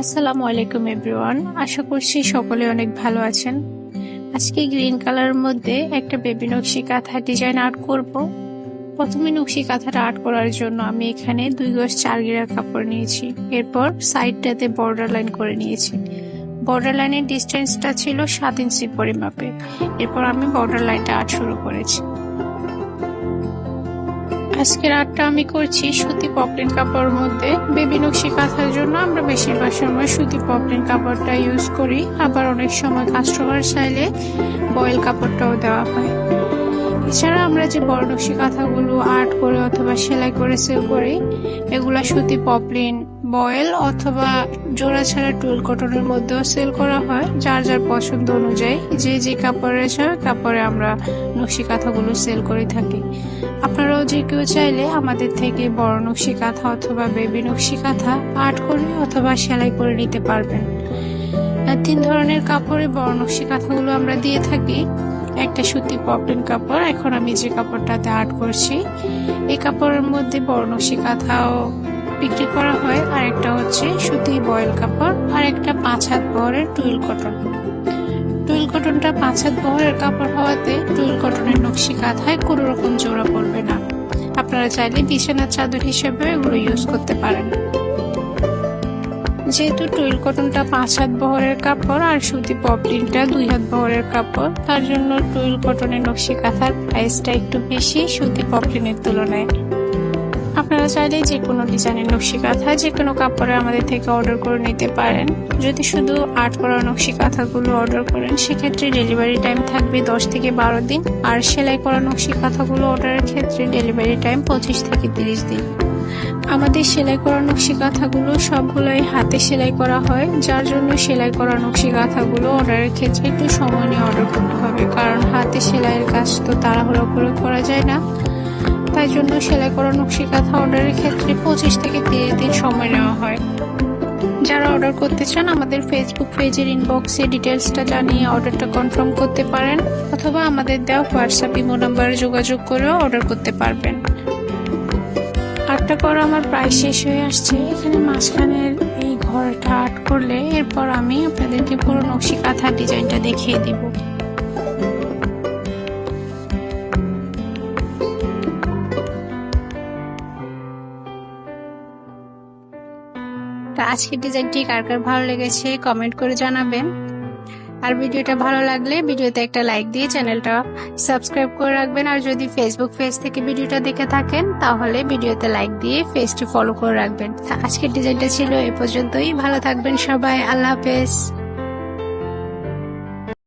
আসসালামু আলাইকুম এভরিওয়ান, আশা করছি সকলে অনেক ভালো আছেন। আজকে গ্রিন কালারের মধ্যে একটা বেবি নকশি কাঁথা ডিজাইন আর্ট করব। প্রথমে নকশি কাঁথাটা আর্ট করার জন্য আমি এখানে 2 গজ 4 গিরার কাপড় নিয়েছি। এরপর সাইডটাতে বর্ডার লাইন করে নিয়েছি। বর্ডার লাইনের ডিস্টেন্সটা ছিল 7 ইঞ্চি পরিমাপে। এরপর আমি বর্ডার লাইনটা আর্ট শুরু করেছি। আজকের আর্টটা আমি করছি সুতি পপলিন কাপড়ের মধ্যে। বেবি নকশি কাঁথার জন্য আমরা বেশিরভাগ সময় সুতি পপলিন কাপড়টা ইউজ করি, আবার অনেক সময় কাস্টমার চাইলে বয়েল কাপড়টাও দেওয়া হয়। এছাড়া আমরা যে বড় নকশি কাঁথাগুলো আর্ট করে অথবা সেলাই করে সেল করি, এগুলা সুতি পপলিন, বয়েল অথবা জোড়া ছাড়া টুল কটনের মধ্যেও সেল করা হয়। যার যার পছন্দ অনুযায়ী যে কাপড়ের কাপড়ে আমরা নকশি কাঁথাগুলো সেল করে থাকি। আপনারাও যে কেউ চাইলে আমাদের থেকে বড় নকশি কাঁথা অথবা বেবি নকশি কাঁথা আর্ট করে অথবা সেলাই করে নিতে পারবেন। 3 ধরনের কাপড়ে বড় নকশি কাঁথাগুলো আমরা দিয়ে থাকি। একটা সুতি পপলিন কাপড়, এখন আমি যে কাপড়টাতে আর্ট করছি এই কাপড়ের মধ্যে বড় নকশি কাঁথাও বিক্রি করা হয়। আর একটা হচ্ছে সুতি বয়েল কাপড়, আর একটা 5 হাত বহরের টুইল কটন। টুইল কটনটা 5 হাত বহরের কাপড় হওয়াতে টুইল কটনের নকশি কাঁথায় কোনো রকম জোড়া পড়বে না। আপনারা চাইলে বিছানার চাদর হিসেবে এগুলো ইউজ করতে পারেন। যেহেতু টুইল কটনটা 5 হাত বহরের কাপড় আর সুতি পপলিনটা 2 হাত বহরের কাপড়, তার জন্য টুইল কটনের নকশি কাঁথার প্রাইসটা একটু বেশি সুতি পপলিনের তুলনায়। আপনারা চাইলে যে কোনো ডিজাইনের নকশি কাঁথা যে কোনো কাপড়ে আমাদের থেকে অর্ডার করে নিতে পারেন। যদি শুধু আর্ট করা নকশি কাঁথাগুলো অর্ডার করেন সেক্ষেত্রে ডেলিভারি টাইম থাকবে 10 থেকে 12 দিন, আর সেলাই করা নকশি কাঁথাগুলো অর্ডারের ক্ষেত্রে ডেলিভারি টাইম 25 থেকে 30 দিন। আমাদের সেলাই করা নকশি কাঁথাগুলো সবগুলোই হাতে সেলাই করা হয়, যার জন্য সেলাই করা নকশি কাঁথাগুলো অর্ডারের ক্ষেত্রে একটু সময় নিয়ে অর্ডার করতে হবে, কারণ হাতে সেলাইয়ের কাজ তো তাড়াহুড়ো করে করা যায় না। তাই জন্য সেলাই করা নকশি কাঁথা অর্ডারের ক্ষেত্রে 25 থেকে 30 দিন সময় নেওয়া হয়। যারা অর্ডার করতে চান আমাদের ফেসবুক পেজের ইনবক্সে ডিটেলসটা জানিয়ে অর্ডারটা কনফার্ম করতে পারেন, অথবা আমাদের দেওয়া হোয়াটসঅ্যাপ ইমো নাম্বারে যোগাযোগ করেও অর্ডার করতে পারবেন। আর্টটা করা আমার প্রায় শেষ হয়ে আসছে। এখানে মাঝখানের এই ঘরটা আর্ট করলে এরপর আমি আপনাদেরকে পুরো নকশি কাঁথার ডিজাইনটা দেখিয়ে দিব। আজকের ডিজাইনটি কার কার ভালো লেগেছে কমেন্ট করে জানাবেন। আর ভিডিওটা ভালো লাগলে ভিডিওতে একটা লাইক দিয়ে চ্যানেলটা সাবস্ক্রাইব করে রাখবেন। আর যদি ফেসবুক পেজ থেকে ভিডিওটা দেখে থাকেন তাহলে ভিডিওতে লাইক দিয়ে পেজটি ফলো করে রাখবেন। আজকের ডিজাইনটা ছিল এই পর্যন্তই। ভালো থাকবেন সবাই, আল্লাহ হাফেজ।